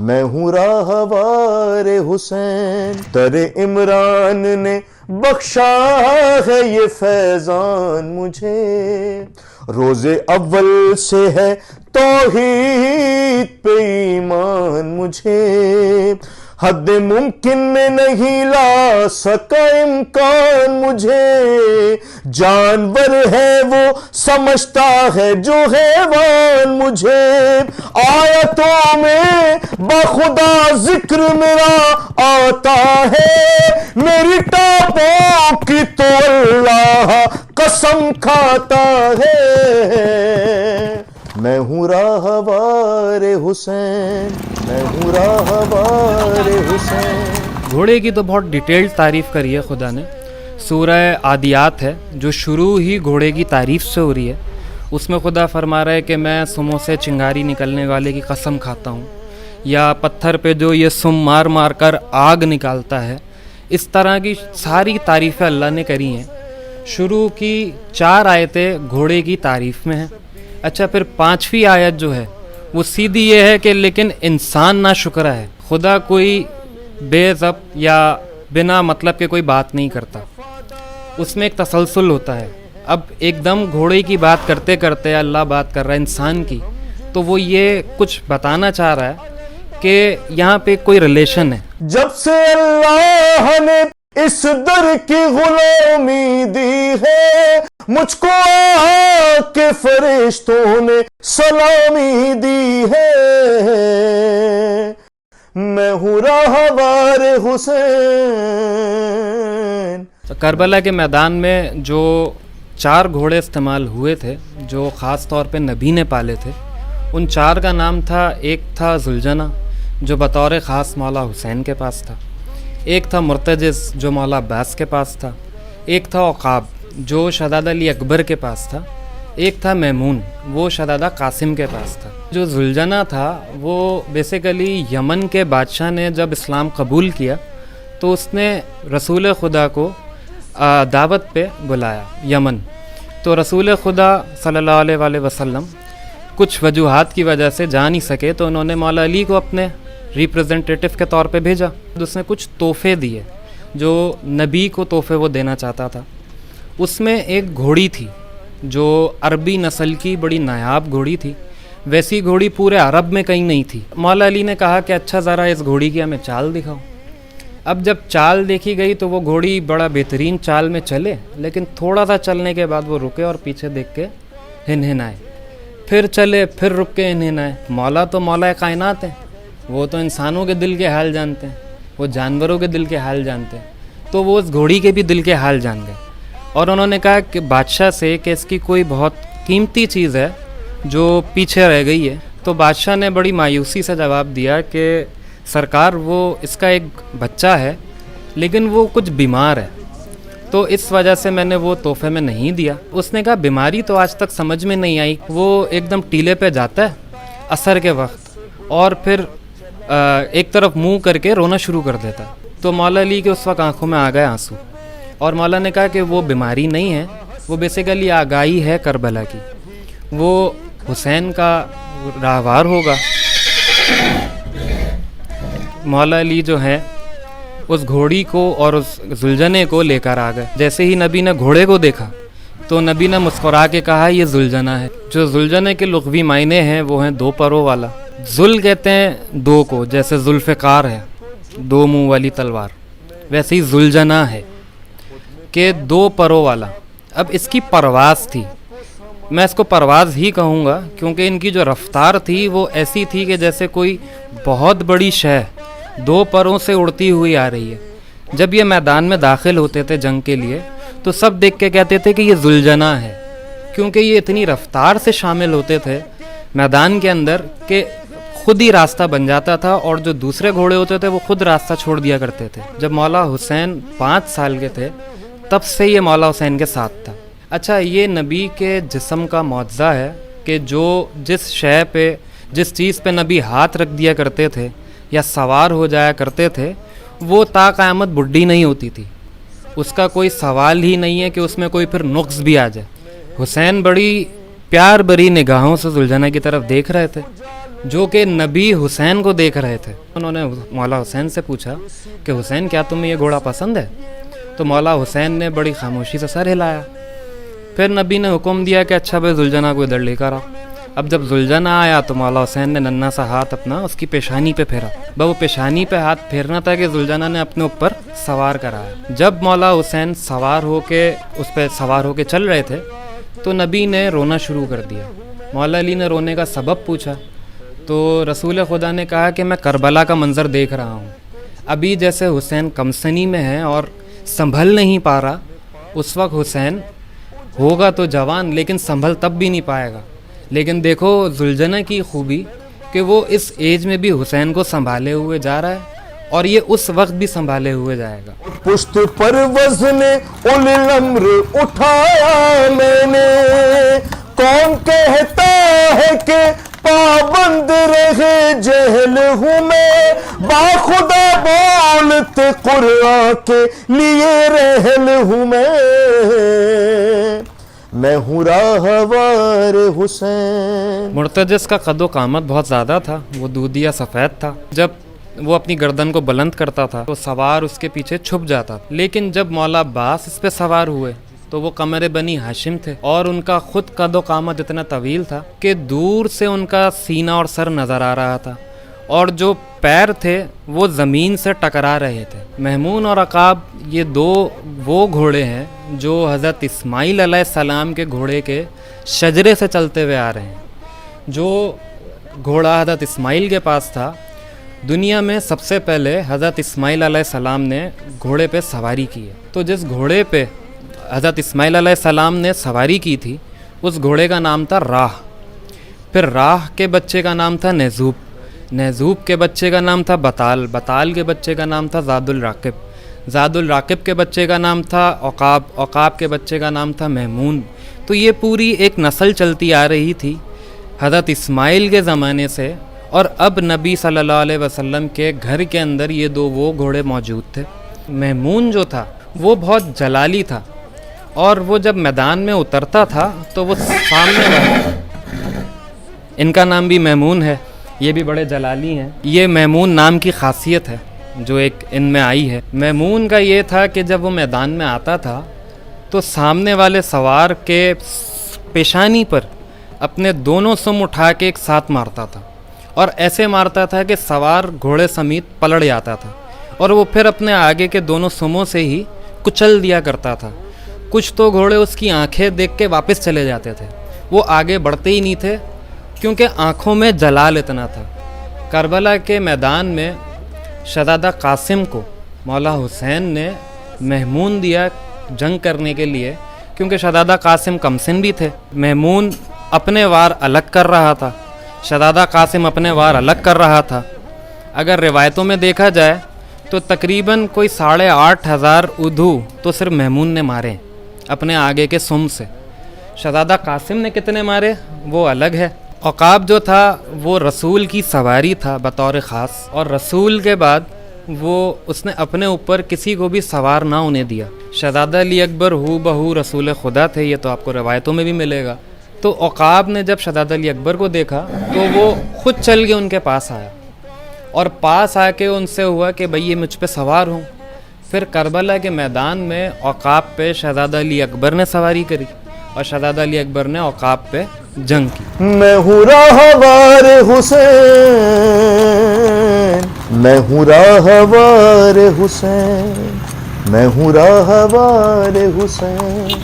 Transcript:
میں ہوں راہوار حسین، در عمران نے بخشا ہے یہ فیضان مجھے، روز اول سے ہے توحید پہ ایمان مجھے، حد ممکن میں نہیں لا سکا امکان مجھے، جانور ہے وہ سمجھتا ہے جو حیوان مجھے، آیتوں میں بخدا ذکر میرا آتا ہے، میری ٹاپوں کی تو اللہ قسم کھاتا ہے، میں ہوں راہوار حسین، میں ہوں راہوار حسین۔ گھوڑے کی تو بہت ڈیٹیلڈ تعریف کری ہے خدا نے۔ سورہ عادیات ہے جو شروع ہی گھوڑے کی تعریف سے ہو رہی ہے، اس میں خدا فرما رہا ہے کہ میں سموں سے چنگاری نکلنے والے کی قسم کھاتا ہوں، یا پتھر پہ جو یہ سم مار مار کر آگ نکالتا ہے۔ اس طرح کی ساری تعریفیں اللہ نے کری ہیں۔ شروع کی 4 آیتیں گھوڑے کی تعریف میں ہیں۔ اچھا، پھر 5ویں آیت جو ہے وہ سیدھی یہ ہے کہ لیکن انسان ناشکرا ہے، خدا کوئی بے ضبط یا بنا مطلب کے کوئی بات نہیں کرتا، اس میں ایک تسلسل ہوتا ہے۔ اب ایک دم گھوڑے کی بات کرتے کرتے اللہ بات کر رہا ہے انسان کی، تو وہ یہ کچھ بتانا چاہ رہا ہے کہ یہاں پہ کوئی ریلیشن ہے۔ جب سے اللہ نے اس در کی غلامی دی ہے، مجھ کو آ کے فرشتوں نے سلامی دی ہے، میں ہوں راہوار حسین۔ کربلا کے میدان میں جو 4 گھوڑے استعمال ہوئے تھے جو خاص طور پہ نبی نے پالے تھے، ان 4 کا نام تھا، ایک تھا ذوالجناح جو بطور خاص مولا حسین کے پاس تھا، ایک تھا مرتجز جو مولا عباس کے پاس تھا، ایک تھا عقاب جو شہزادہ علی اکبر کے پاس تھا، ایک تھا میمون وہ شہزادہ قاسم کے پاس تھا۔ جو ذوالجناح تھا وہ بیسیکلی یمن کے بادشاہ نے جب اسلام قبول کیا تو اس نے رسول خدا کو دعوت پہ بلایا یمن، تو رسول خدا صلی اللہ علیہ وآلہ وسلم کچھ وجوہات کی وجہ سے جا نہیں سکے، تو انہوں نے مولا علی کو اپنے ریپریزنٹیٹو کے طور پہ بھیجا۔ اس نے کچھ تحفے دیے جو نبی کو تحفے وہ دینا چاہتا تھا۔ اس میں ایک گھوڑی تھی جو عربی نسل کی بڑی نایاب گھوڑی تھی، ویسی گھوڑی پورے عرب میں کہیں نہیں تھی۔ مولا علی نے کہا کہ اچھا ذرا اس گھوڑی کی ہمیں چال دکھاؤ۔ اب جب چال دیکھی گئی تو وہ گھوڑی بڑا بہترین چال میں چلے، لیکن تھوڑا سا چلنے کے بعد وہ رکے اور پیچھے دیکھ کے ہنہنائے، پھر چلے، پھر رک کے ہنہنائے۔ مولا تو مولا کائنات ہیں، وہ تو انسانوں کے دل کے حال جانتے ہیں، وہ جانوروں کے دل کے حال جانتے ہیں، تو وہ اس گھوڑی کے بھی دل کے حال جان گئے۔ اور انہوں نے کہا کہ بادشاہ سے کہ اس کی کوئی بہت قیمتی چیز ہے جو پیچھے رہ گئی ہے، تو بادشاہ نے بڑی مایوسی سے جواب دیا کہ سرکار وہ اس کا ایک بچہ ہے لیکن وہ کچھ بیمار ہے، تو اس وجہ سے میں نے وہ تحفے میں نہیں دیا۔ اس نے کہا بیماری تو آج تک سمجھ میں نہیں آئی، وہ ایک دم ٹیلے پہ جاتا ہے عصر کے وقت اور پھر ایک طرف منہ کر کے رونا شروع کر دیتا ہے، تو مولا علی کے اس وقت آنکھوں میں آ گئے آنسو، اور مولا نے کہا کہ وہ بیماری نہیں ہے، وہ بیسیکلی آگاہی ہے کربلا کی، وہ حسین کا راہوار ہوگا۔ مولا علی جو ہے اس گھوڑی کو اور اس ذوالجناح کو لے کر آ گئے۔ جیسے ہی نبی نے گھوڑے کو دیکھا تو نبی نے مسکرا کے کہا یہ ذوالجناح ہے۔ جو ذوالجناح کے لغوی معنی ہیں وہ ہیں 2 پروں والا۔ ذل کہتے ہیں 2 کو، جیسے ذوالفقار ہے 2 منہ والی تلوار، ویسے ہی ذوالجناح ہے کہ 2 پروں والا۔ اب اس کی پرواز تھی، میں اس کو پرواز ہی کہوں گا کیونکہ ان کی جو رفتار تھی وہ ایسی تھی کہ جیسے کوئی بہت بڑی شے 2 پروں سے اڑتی ہوئی آ رہی ہے۔ جب یہ میدان میں داخل ہوتے تھے جنگ کے لیے تو سب دیکھ کے کہتے تھے کہ یہ ذوالجناح ہے، کیونکہ یہ اتنی رفتار سے شامل ہوتے تھے میدان کے اندر کہ خود ہی راستہ بن جاتا تھا، اور جو دوسرے گھوڑے ہوتے تھے وہ خود راستہ چھوڑ دیا کرتے تھے۔ جب مولا حسین 5 سال کے تھے تب سے یہ مولا حسین کے ساتھ تھا۔ اچھا، یہ نبی کے جسم کا معجزہ ہے کہ جو جس شے پہ جس چیز پہ نبی ہاتھ رکھ دیا کرتے تھے یا سوار ہو جایا کرتے تھے وہ تا قیامت بڈھی نہیں ہوتی تھی۔ اس کا کوئی سوال ہی نہیں ہے کہ اس میں کوئی پھر نقص بھی آ جائے۔ حسین بڑی پیار بری نگاہوں سے ذوالجناح کی طرف دیکھ رہے تھے جو کہ نبی حسین کو دیکھ رہے تھے. انہوں نے مولا حسین سے پوچھا کہ حسین کیا تمہیں یہ گھوڑا پسند ہے؟ تو مولا حسین نے بڑی خاموشی سے سر ہلایا. پھر نبی نے حکم دیا کہ اچھا بھائی زلجنا کو ادھر لے کر آ. اب جب زلجنا آیا تو مولا حسین نے ننھا سا ہاتھ اپنا اس کی پیشانی پہ پھیرا. وہ پیشانی پہ ہاتھ پھیرنا تھا کہ زلجنا نے اپنے اوپر سوار کرایا. جب مولا حسین اس پہ سوار ہو کے چل رہے تھے تو نبی نے رونا شروع کر دیا. مولا علی نے رونے کا سبب پوچھا تو رسول خدا نے کہا کہ میں کربلا کا منظر دیکھ رہا ہوں. ابھی جیسے حسین کمسنی میں ہے اور سنبھل نہیں پا رہا، اس وقت حسین ہوگا تو جوان لیکن سنبھل تب بھی نہیں پائے گا. لیکن دیکھو زلجنا کی خوبی کہ وہ اس ایج میں بھی حسین کو سنبھالے ہوئے جا رہا ہے اور یہ اس وقت بھی سنبھالے ہوئے جائے گا. پشت پر وزن اولی الامر اٹھایا میں نے، کون کہتا ہے کہ پابند رہے جہل ہوں میں، باخدا بولتے قرآن کے لیے رہل ہوں میں ہوں راہوار حسین. مرتجس کا قد و قامت بہت زیادہ تھا، وہ دودیا سفید تھا. جب وہ اپنی گردن کو بلند کرتا تھا تو سوار اس کے پیچھے چھپ جاتا تھا. لیکن جب مولا عباس اس پہ سوار ہوئے تو وہ قمر بنی ہاشم تھے اور ان کا خود قد و قامت اتنا طویل تھا کہ دور سے ان کا سینہ اور سر نظر آ رہا تھا اور جو پیر تھے وہ زمین سے ٹکرا رہے تھے. مہمون اور عقاب یہ دو وہ گھوڑے ہیں جو حضرت اسماعیل علیہ السلام کے گھوڑے کے شجرے سے چلتے ہوئے آ رہے ہیں. جو گھوڑا حضرت اسماعیل کے پاس تھا، دنیا میں سب سے پہلے حضرت اسماعیل علیہ السلام نے گھوڑے پہ سواری کی ہے. تو جس گھوڑے پہ حضرت اسماعیل علیہ السلام نے سواری کی تھی اس گھوڑے کا نام تھا راہ. پھر راہ کے بچے کا نام تھا نہزوب، نہزوب کے بچے کا نام تھا بطال، بطال کے بچے کا نام تھا زاد الراقب، زاد الراقب کے بچے کا نام تھا عقاب، عقاب کے بچے کا نام تھا مہمون. تو یہ پوری ایک نسل چلتی آ رہی تھی حضرت اسماعیل کے زمانے سے، اور اب نبی صلی اللہ علیہ وسلم کے گھر کے اندر یہ دو وہ گھوڑے موجود تھے. مہمون جو تھا وہ بہت جلالی تھا اور وہ جب میدان میں اترتا تھا تو وہ سامنے والا، ان کا نام بھی مہمون ہے، یہ بھی بڑے جلالی ہیں. یہ مہمون نام کی خاصیت ہے جو ایک ان میں آئی ہے. مہمون کا یہ تھا کہ جب وہ میدان میں آتا تھا تو سامنے والے سوار کے پیشانی پر اپنے دونوں سم اٹھا کے ایک ساتھ مارتا تھا اور ایسے مارتا تھا کہ سوار گھوڑے سمیت پلٹ جاتا تھا اور وہ پھر اپنے آگے کے دونوں سموں سے ہی کچل دیا کرتا تھا. کچھ تو گھوڑے اس کی آنکھیں دیکھ کے واپس چلے جاتے تھے، وہ آگے بڑھتے ہی نہیں تھے کیونکہ آنکھوں میں جلال اتنا تھا. کربلا کے میدان میں شہزادہ قاسم کو مولا حسین نے مہمون دیا جنگ کرنے کے لیے کیونکہ شہزادہ قاسم کمسن بھی تھے. مہمون اپنے وار الگ کر رہا تھا، شہزادہ قاسم اپنے وار الگ کر رہا تھا. اگر روایتوں میں دیکھا جائے تو تقریباً کوئی 8,500 اودھو تو صرف مہمون نے مارے اپنے آگے کے سم سے. شہزادہ قاسم نے کتنے مارے وہ الگ ہے. عقاب جو تھا وہ رسول کی سواری تھا بطور خاص، اور رسول کے بعد وہ اس نے اپنے اوپر کسی کو بھی سوار نہ ہونے دیا. شہزادہ علی اکبر ہو بہو رسول خدا تھے، یہ تو آپ کو روایتوں میں بھی ملے گا. تو عقاب نے جب شہزادہ علی اکبر کو دیکھا تو وہ خود چل کے ان کے پاس آیا اور پاس آ کے ان سے ہوا کہ بھئی یہ مجھ پہ سوار ہوں. پھر کربلا کے میدان میں عقاب پہ شہزادہ علی اکبر نے سواری کری اور شہزادہ علی اکبر نے عقاب پہ جنگ کی. میں ہوں راہوار حسین، میں ہوں راہوار حسین، میں ہوں راہوار حسین.